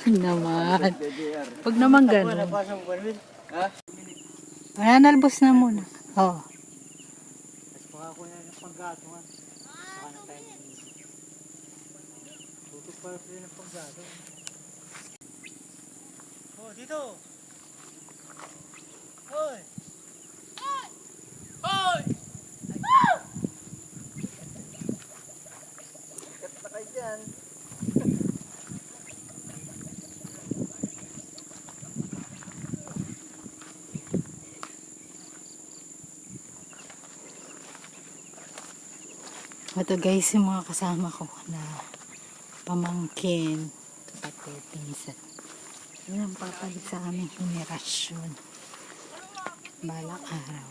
Naman. Huwag naman gano'n. Ha? Ayan, nalbos na muna. Oo. Mas makakuha ng panggatungan. Saka na tayo nangisi. Tutok para sila ng panggatong. Oh, dito! Hoy! Hoy! Sikat na kayo dyan. Ito guys, yung mga kasama ko na pamangkin, kapatid, pinsan. Yan ang papalit sa aming henerasyon. Balang araw.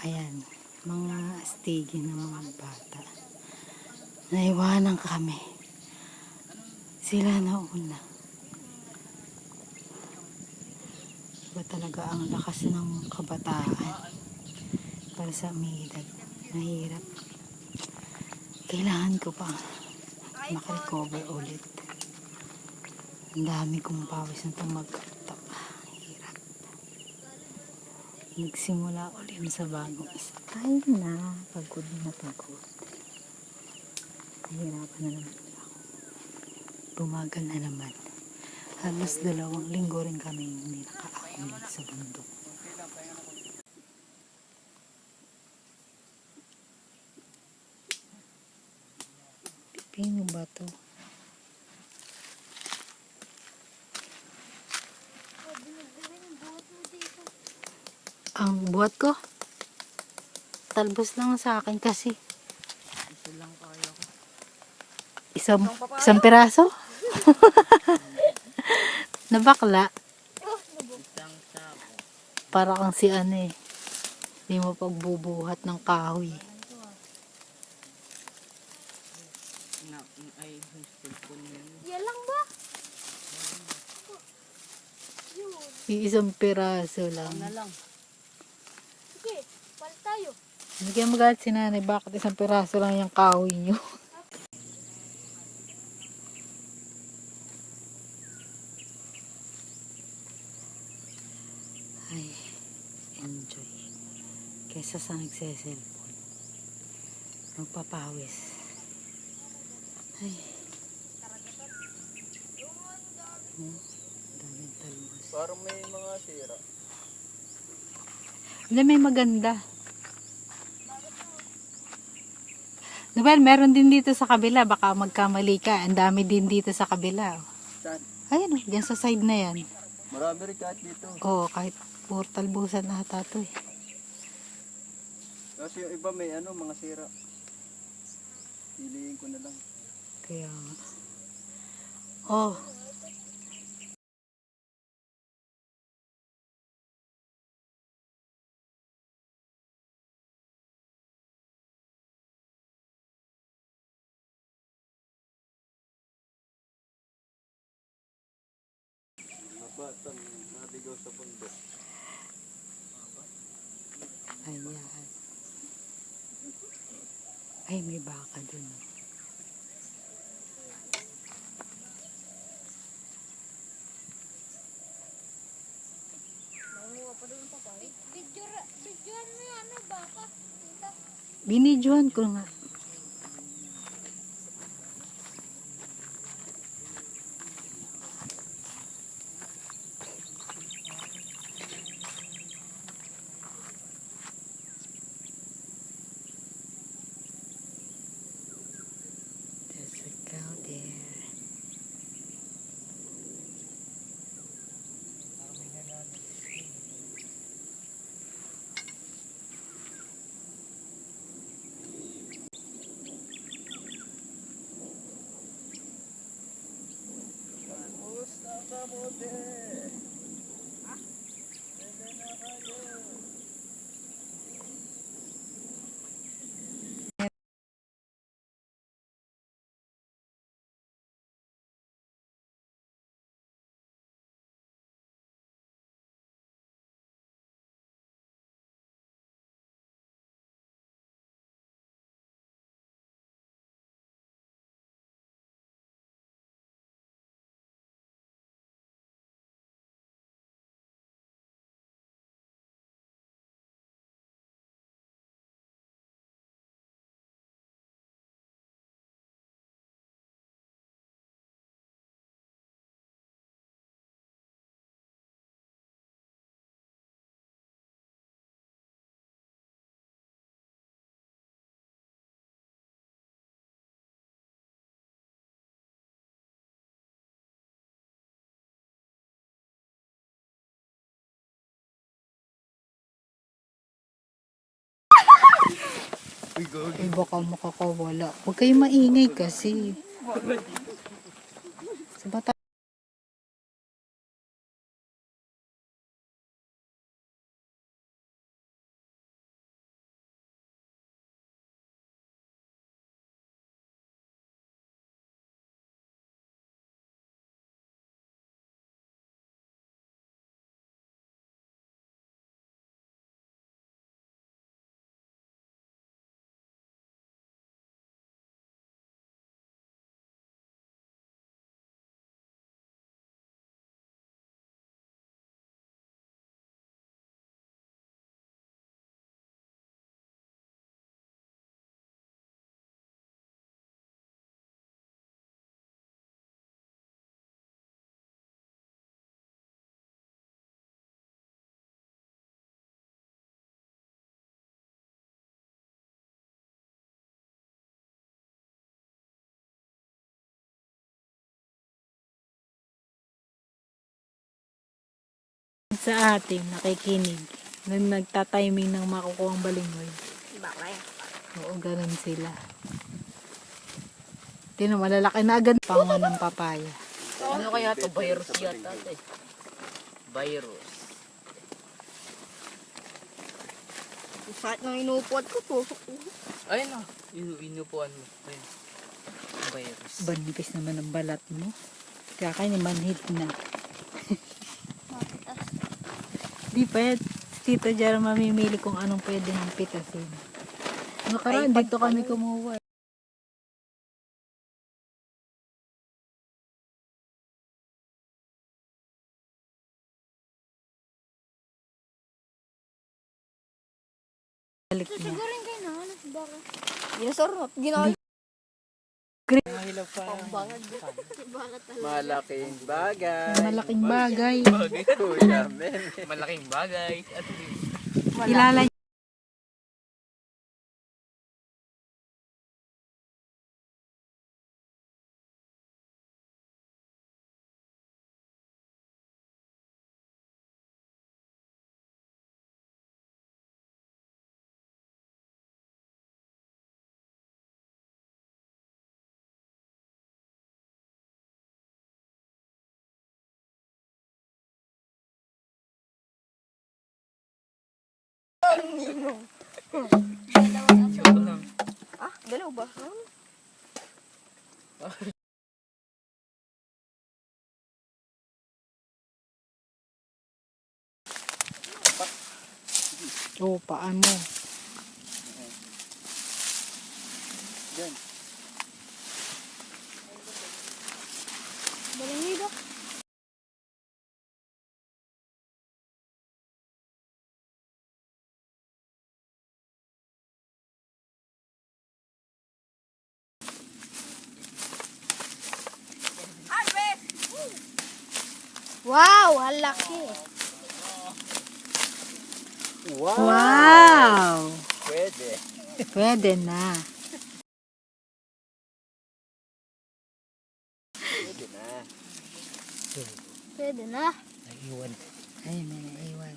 Ayan, mga astigin ng mga bata. Naiwanan kami. Sila na una. Iba talaga ang lakas ng kabataan para sa aming edad. Mahirap. Kailangan ko pa makarecover ulit. Ang dami kong pawis na tumagtak. Hirap. Nagsimula ulit sa bagong style na. Pagod na pagod. Nahirapan na naman ako. Bumagal na naman. Halos 2 linggo rin kami hindi nakaakyat sa bundok. Pipino ba to? Ang buhat ko? Talbos lang sa akin kasi. Isa lang kaya ko. Isang piraso? Nabakla. Isang sako. Para kang si ano eh. Hindi mo pagbubuhat ng kahoy. Ay, hostel po niya. Yan lang ba? Isang piraso lang. Na lang. Sige, palit tayo. Hindi kayo magalit si nanay. Bakit isang piraso lang yung kahoy nyo? Ay, enjoy. Kesa sa nagse-cellphone. Magpapawis. Ay. Daming talbos. Parang may mga sira. Hindi, may maganda. Noel, meron din dito sa kabila. Baka magkamali ka. Ang dami din dito sa kabila. Saan? Ayan, dyan sa side na yan. Marami rin kahit dito. Oo, kahit puro talbusan na ata to eh. Kasi yung iba may ano, mga sira. Piliin ko na lang. Kaya, oh, Batang naligaw sa bundok. ayan. Ay, may baka dun. Videoan mo yan, ano, baka? Binidyohan ko nga. There's a cow there. Vamos na kamote! Ay, baka makakawala. Huwag kayo maingay kasi. Sa bata. Sa atin, nakikinig. Nagtatiming ng makukuha ang balingoy. Bakay. Oo, ganun sila. Tinan, malalaki na agad. Pango ng papaya. Ano kaya to? Virus yata ito eh. Virus. Sakit ng inupuan ko, tusok ko. Ayun na. Inupuan mo. Ayun. Virus. Banipis naman ang balat mo. Kaya kayo manhid na. Mapitas. Di pa, Tito Jara mamimili kung anong pwede ng pitasin. Nakaraan, dito kami kumuha. Balik niya. Sigurin kayo na, ano, baka. Yes or not, ginawa. Mahilaw pa. Pambangad. Baka talaga. Malaking bagay. Malaking bagay. Kuya, men. Malaking bagay. At Kilala niya. joke lang. Ah, dalaw ba? Oo, paan mo. Diyan. Balingid ako. Wow, ang laki. Wow! Wow! Pwede. Pwede na. Pwede na. Pwede na. Naiwan. Ay, may naiwan.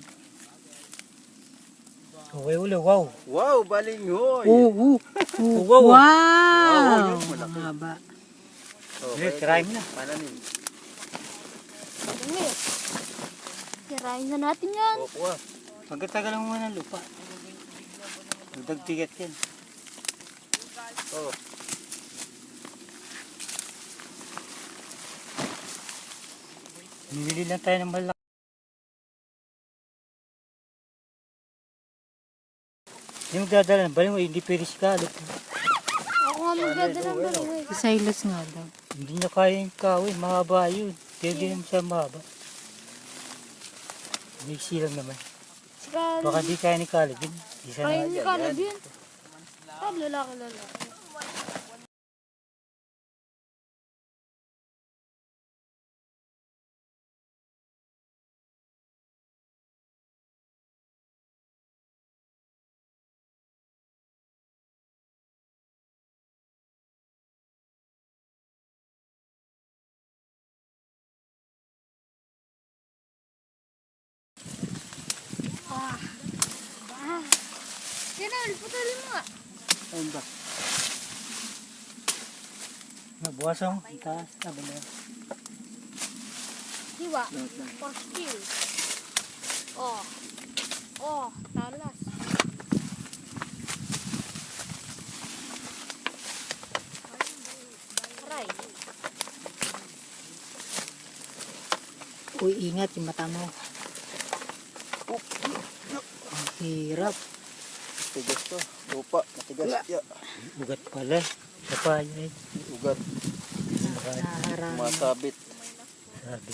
Okay, ulo. Wow! Wow, balingoy. Oo. Wow. Wow! Wow, yun, malaki. Ang haba. Okay, try mo na. Pananim. Balingid. Tirahin na natin yan. Kuha. Pagkatagal mo muna ng lupa. Dagtigat yan. Oh. Bibili lang tayo ng malaki. Yung dadala ng baling mo, hindi periskalo. Ako nga magdadala ng balingid. Si Silas nga daw. Hindi na kaya yung kawin, mahaba yun. Kaya di naman siya mahaba. Mixi lang naman. Sika, Baka di kaya ni Calvin. Isa kaya na. ni Caleb yun. Ah, lalaki. Ah. Yan na, putulin mo nga. Ayun ba? Nabuwasan. Ang taas. Sabi na yan. Hiwa. Lahat lang. For skill. Oh. Oh, talas. Aray. Uy, ingat yung mata mo. Ang hirap. Matigas to. Lupa. Matigas. Ya. Ugat pala. Sa panya. Ugat. Naharang. Masabit. Sabi.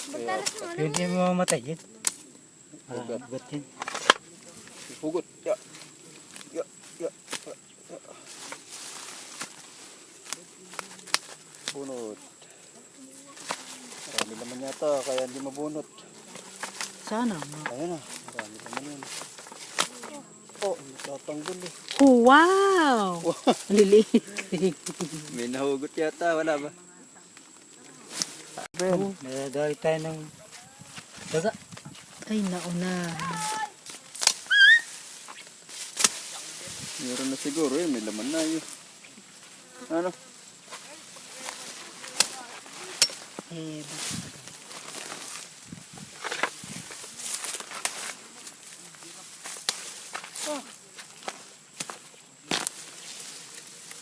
Magtalas mo ano? Hindi mo mamatay yun. Ugat. Ugat yun. Hugot. Ya. Ya. Ya. Ya. Ya. Bunot. Marami naman yata. Kaya hindi mabunot. Sana nga. Ayan na. Marami naman yun. Oh, natatanggal eh. Oh, wow! Liliit. May nahugot yata. Wala ba? Ben. Nadali tayo ng daga. Ay, nauna. Meron na siguro eh. May laman na yun. Ano? Eh,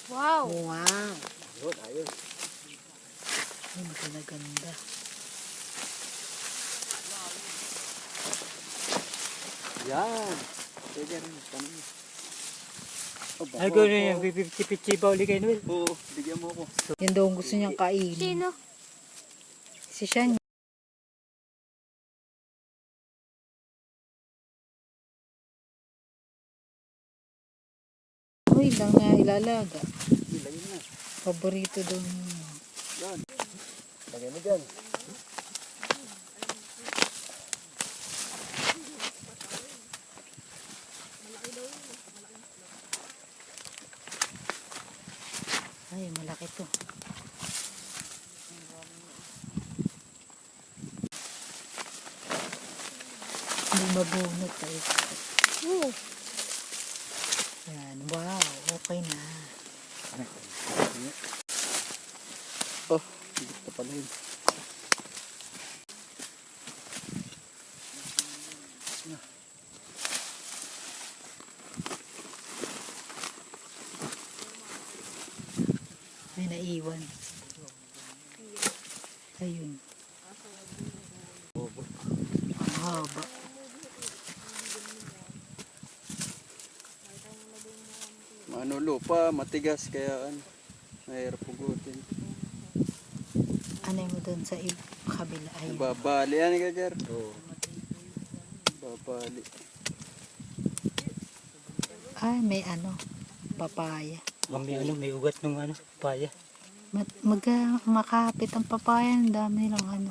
Wow. wow. Yun, ayos. Ay, maganda-ganda. Yan. Pwede rin. Tanong. Oh, Ay, gano'n yung pipichi pa uli kay Noel. Oo, bigyan mo ako. Yan daw ang gusto niyang kainin. Sino? Si Shania. Uy, lang na ilalaga. Lagyan na. Paborito daw niya. Yan. Lagyan mo dyan. Ay, malaki to. Hindi mabunot eh. Oh. Yan, wow, okay na. Oh, gusto pala yun. May naiwan. Ayun. Ang haba. Ano lupa, matigas kaya ano, mahirap pugutin. Ano mo doon sa kabila? Ayun. Babali yan ka, Jar. Oo. Babali. Ay, may ano, papaya. May ano, may ugat ng ano, paya. Makapit ang papaya, ang dami nilang ano,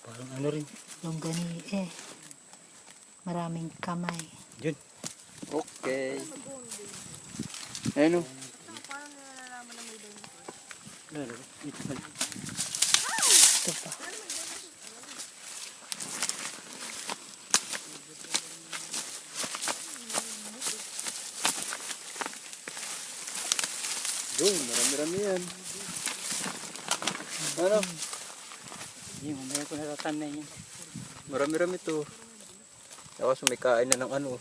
Parang ano rin. longganisa eh. Maraming kamay. Yun. Okay. Ayun o. Ito pa. Ito pa. Doon, marami-rami yan. Ano? Hindi, mamaya ko natatanay yan. Marami-rami to. Tapos may kain na ng ano.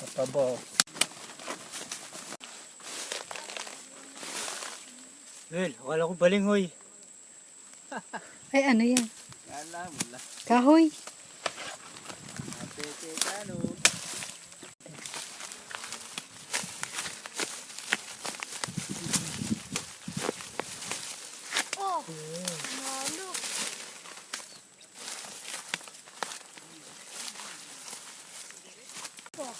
Mataba. Well, akala ko balingoy. Ay, ano yan? Kala mo lang. Kahoy. Ate, ano? Oh. Malo. Oh.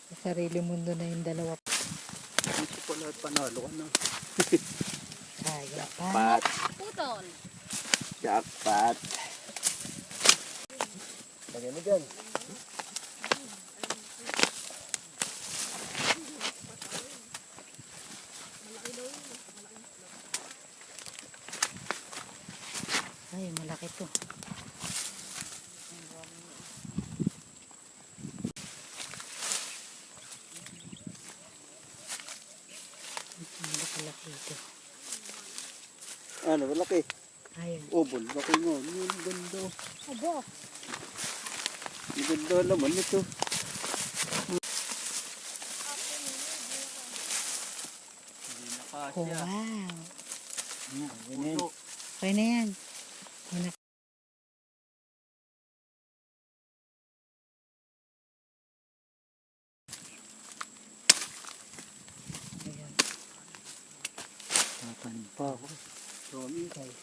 Sa sarili mundo na yung dalawa. Dito pa lahat panalo ka na. Kaya pa. Pat. Putol. Jackpot. Lagyan mo dyan. Ay, malaki to. Malaki ito. Ano, malaki. Ayun. Obol, laki nga. Yun, ganda. Aba. Ang ganda naman ito. Oh, wow. Ganyan. Okay na yan. Ayan. Tatanim pa ako. Dami guys.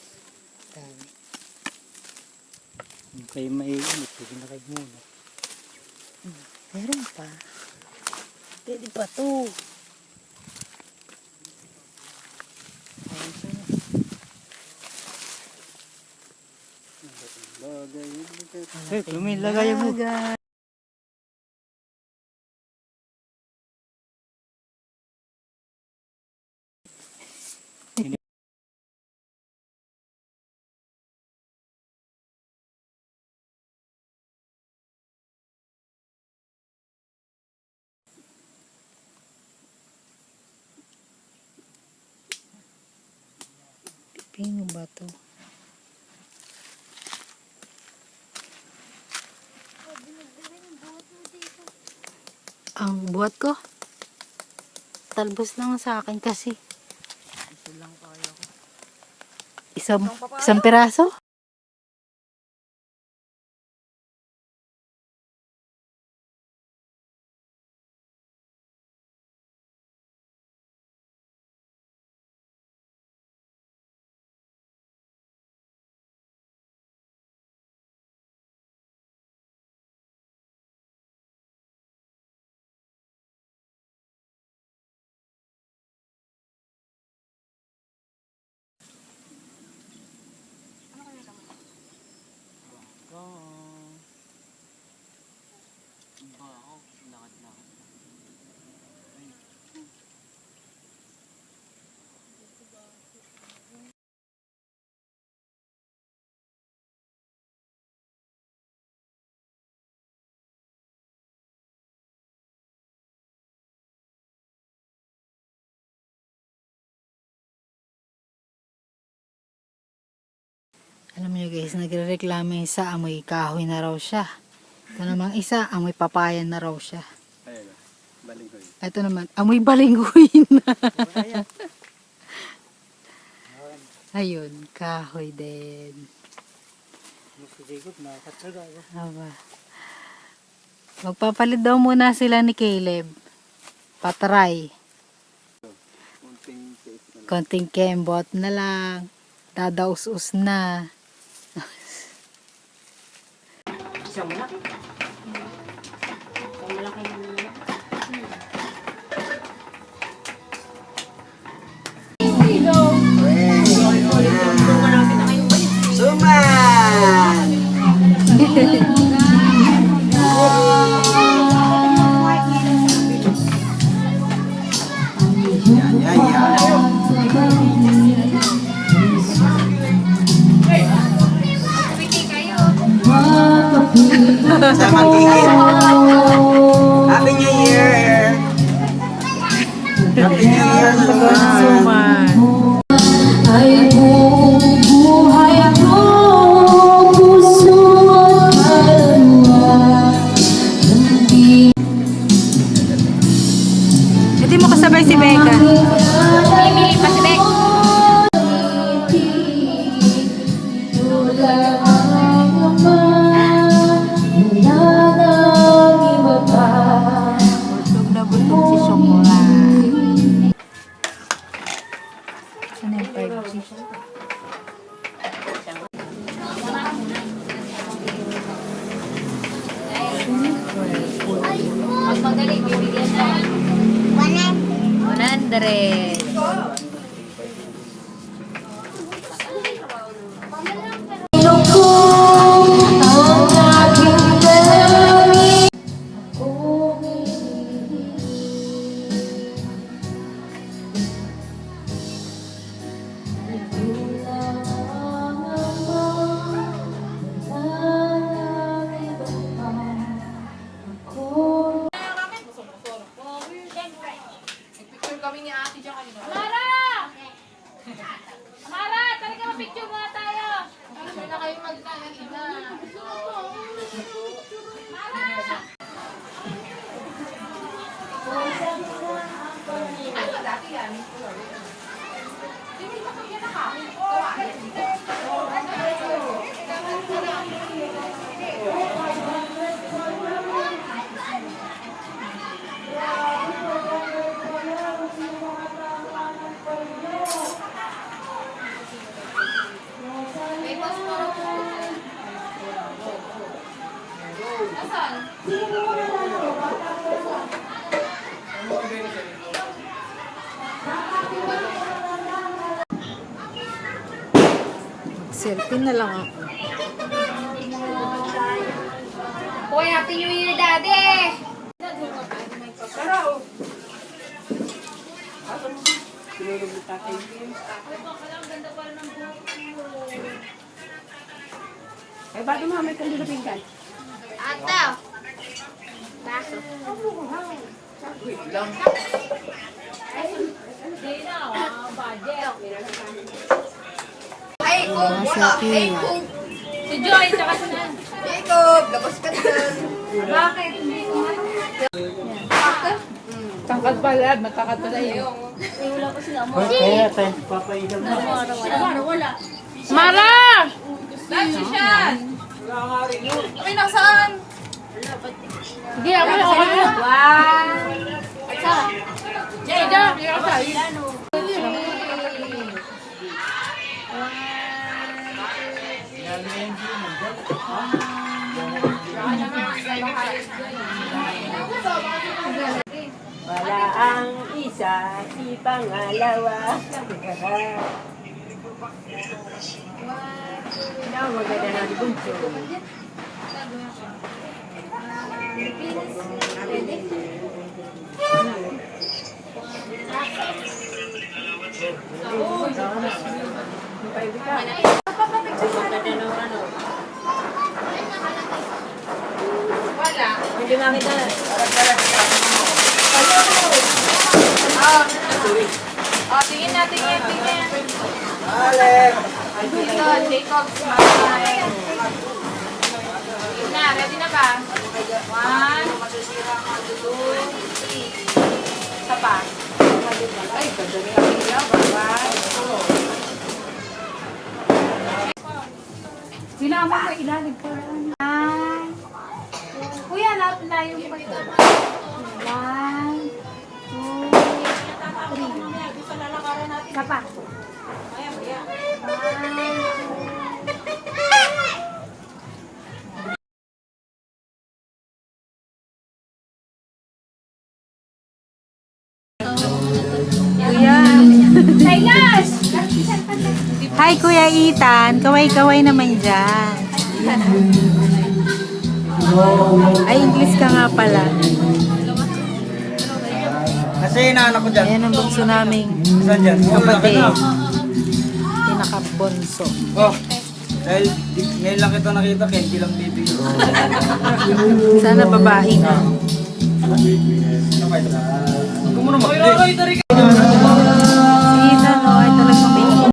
Dami. Kung kayo maiinit, sige na kayo muna. Meron pa. Pwede pa to. Ayun siya na. Bagay. Hey, lumilagay mo. Lagay. Pino ba to? Ang buhat ko? Talbos lang sa akin kasi. Isa lang kaya ko. Isang piraso? Baho, lakad-lakad. Alam niyo guys, nagre-reklamo yung isa, amoy kahoy na raw siya. Ito namang isa, amoy papayan na raw siya. Ayun. Balinghoy. Ito naman, amoy balinghoy na. Ayun, kahoy din. Si Jacob, nakakatsaga ako. Aba. Magpapalit daw muna sila ni Caleb. Patry. Kunting taste na lang. Konting kembot na lang. Dadaus-us na. Isang malaki. Isang malaki na. Sama gigit. Happy New Year! Happy New Year, Suman! Ay buhay ko, puso kaluluwa. Hindi mo kasabay si Becca. Bibili pa si Becca. Busog na busog si Shokora. Ano yung 5G? Pag magaling, bibigyan na. 100. Selfie na lang ako. Hoy, Happy New Year, Daddy! Ata! Baso. Ay, Coke, wala. Ay, Coke. Si Joy, tsaka si Nan. Jacob, labas ka dyan. Bakit? Hindi ko Tangkad pala, matakad pala yun. Kaya tayo papaigal na. Mara! Nasaan? Ay, nasaan? Hindi, ako na. Wow! Saan? Jay, doon. Wala ang isa, si pangalawa. Ikaw, maganda na di bunso. Hindi makita. Tingin na, tingin. Alex! Dito, Jacob, smile. Na, ready na ba? 1, 2, 3. Isa pa. Ay, ganda rin ang ilaw. Sinama ko ilalim ko. Kuya, layo mo ito. 1, 2, 3. Isa pa. Hi, Kuya Ethan. Kaway-kaway naman dyan. Ay, English ka nga pala. Kasi inaanak ko dyan. Ayan ang bunso naming Saan dyan? kapatid. na. Pinakabunso. Oh, dahil ngayon lang kita nakita, kaya hindi lang bibigyan. Sana babae na. Huwag mo naman.